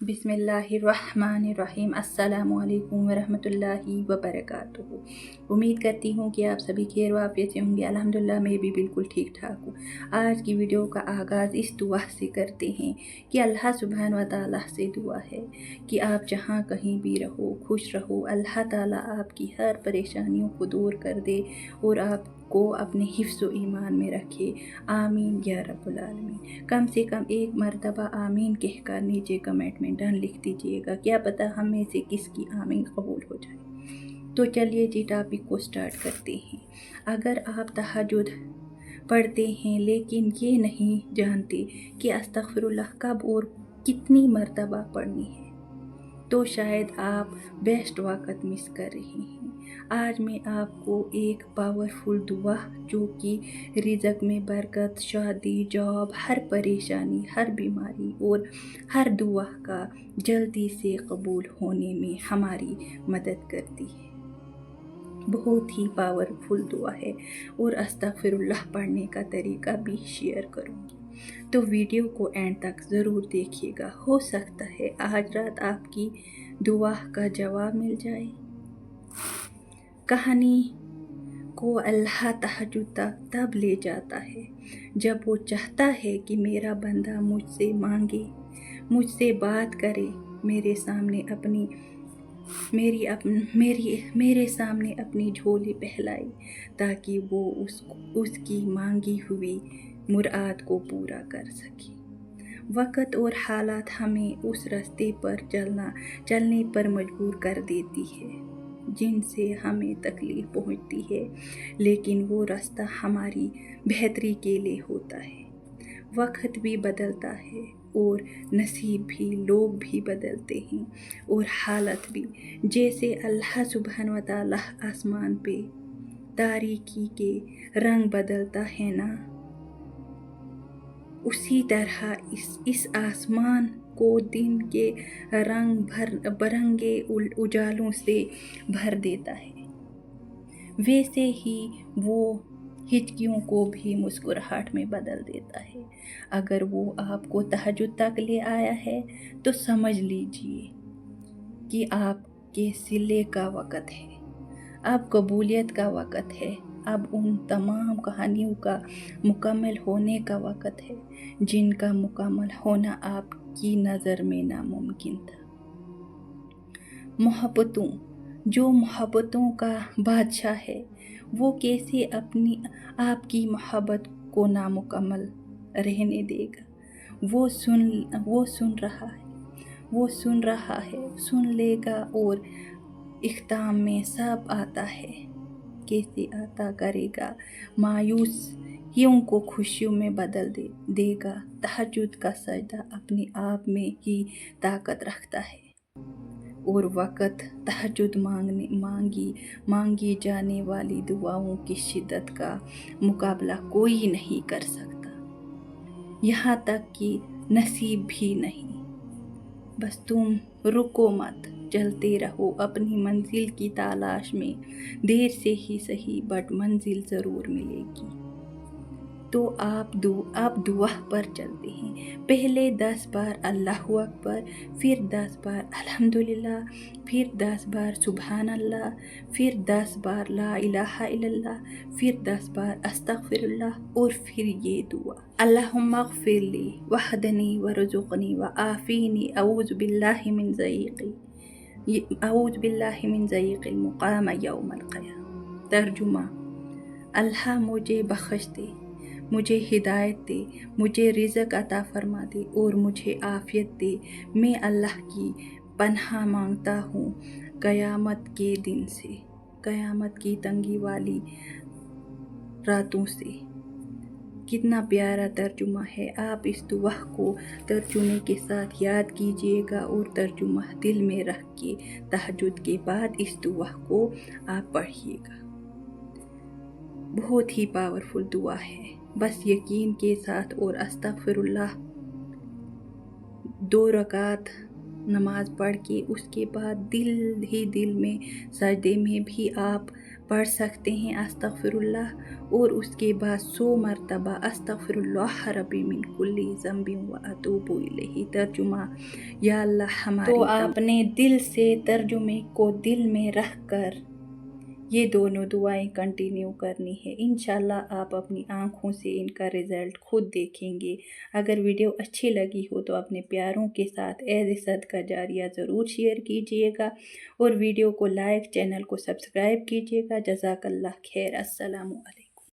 बिस्मिल्लाहिर्रहमानिर्रहीम। अस्सलामुअलैकुम वरहमतुल्लाहि वबरकातुहू। उम्मीद करती हूँ कि आप सभी खैर वाफियत से होंगे। अल्हम्दुलिल्लाह मैं भी बिल्कुल ठीक ठाक हूँ। आज की वीडियो का आगाज़ इस दुआ से करते हैं कि अल्लाह सुब्हान व तआला से दुआ है कि आप जहाँ कहीं भी रहो खुश रहो। अल्लाह ताला आपकी हर परेशानियों को दूर कर दे और आपको अपने हिफ्ज़ व ईमान में रखे। आमीन या रब्बुल आलमीन। कम से कम एक मरतबा आमीन कहकर नीचे कमेंट में डन लिख दीजिएगा, क्या पता हम में से किसकी आमीन कबूल हो जाए। तो चलिए जी टॉपिक को स्टार्ट करते हैं। अगर आप तहज्जुद पढ़ते हैं लेकिन ये नहीं जानते कि अस्तगफिरुल्लाह कब और कितनी मरतबा पढ़नी है, तो शायद आप बेस्ट वक़्त मिस कर रही हैं। आज मैं आपको एक पावरफुल दुआ जो कि रिज़्क में बरकत, शादी, जॉब, हर परेशानी, हर बीमारी और हर दुआ का जल्दी से कबूल होने में हमारी मदद करती है। बहुत ही पावरफुल दुआ है और अस्तगफिरुल्लाह पढ़ने का तरीका भी शेयर करूँगी, तो वीडियो को एंड तक ज़रूर देखिएगा। हो सकता है आज रात आपकी दुआ का जवाब मिल जाए। कहानी को अल्लाह तहज्जुद तक तब ले जाता है जब वो चाहता है कि मेरा बंदा मुझसे मांगे, मुझसे बात करे, मेरे सामने अपनी झोली फैलाई ताकि वो उसकी मांगी हुई मुराद को पूरा कर सके। वक़्त और हालात हमें उस रास्ते पर चलने पर मजबूर कर देती है जिनसे हमें तकलीफ़ पहुंचती है, लेकिन वो रास्ता हमारी बेहतरी के लिए होता है। वक़्त भी बदलता है और नसीब भी, लोग भी बदलते हैं और हालत भी। जैसे अल्लाह सुब्हान व तआला आसमान पे तारीकी के रंग बदलता है ना, उसी तरह इस आसमान को दिन के रंग बरंगे उजालों से भर देता है। वैसे ही वो हिचकियों को भी मुस्कुराहट में बदल देता है। अगर वो आपको तहज्जुद तक ले आया है तो समझ लीजिए कि आपके सिले का वक़्त है, अब कबूलियत का वक़्त है, अब उन तमाम कहानियों का मुकम्मल होने का वक़्त है जिनका मुकम्मल होना आपकी नज़र में नामुमकिन था। जो मोहब्बतों का बादशाह है, वो कैसे आपकी मोहब्बत को नामुकम्मल रहने देगा। वो सुन रहा है, सुन लेगा और इख्ताम में सब आता है, कैसे अता करेगा। मायूसियों को खुशियों में बदल देगा। तहज्जुद का सजदा अपने आप में ही ताकत रखता है और वक़्त तहज्जुद मांगी जाने वाली दुआओं की शिद्दत का मुकाबला कोई नहीं कर सकता, यहाँ तक कि नसीब भी नहीं। बस तुम रुको मत, चलते रहो अपनी मंजिल की तलाश में। देर से ही सही बट मंजिल ज़रूर मिलेगी। तो आप दुआ पर चलते हैं। पहले 10 बार अल्लाहु अकबर, फिर 10 बार अल्हम्दुलिल्लाह, फिर 10 बार सुबहान अल्लाह, फिर 10 बार ला इलाहा इल्लल्लाह, फिर 10 बार अस्तगफिरुल्लाह और फिर ये दुआ, अल्लाहुम्मा अग़फ़िरली वहदनी वरज़ुक़नी व आफ़ीनी अऊज़ु बिल्लाहि मिन ज़ईक़िल मुक़ाम यौमल क़यामा। तर्जुमा, अल्लाह मुझे बख्श दे, मुझे हिदायत दे, मुझे रिज़्क अता फरमा दे और मुझे आफ़ियत दे। मैं अल्लाह की पनाह मांगता हूँ क़यामत के दिन से, क़यामत की तंगी वाली रातों से। कितना प्यारा तर्जुमा है। आप इस दुआ को तर्जुमे के साथ याद कीजिएगा और तर्जुमा दिल में रख के तहज्जुद के बाद इस दुआ को आप पढ़िएगा। बहुत ही पावरफुल दुआ है। बस यकीन के साथ और अस्तगफिरुल्लाह 2 रकात नमाज पढ़ के उसके बाद दिल ही दिल में सजदे में भी आप पढ़ सकते हैं अस्तगफिरुल्लाह। और उसके बाद 100 मरतबा अस्तगफिरुल्लाह रब्बी मिन कुल्ली ज़ंबिन व अतूबु इलैहि तर्जुमा, या अल्लाह हमारी तो आपने दिल से तर्जुमे को दिल में रख कर ये दोनों दुआएं कंटिन्यू करनी है। इंशाल्लाह आप अपनी आँखों से इनका रिज़ल्ट खुद देखेंगे। अगर वीडियो अच्छी लगी हो तो अपने प्यारों के साथ एज़ सदका जारिया ज़रूर शेयर कीजिएगा और वीडियो को लाइक, चैनल को सब्सक्राइब कीजिएगा। जज़ाकल्लाह खैर। अस्सलामु अलैकुम।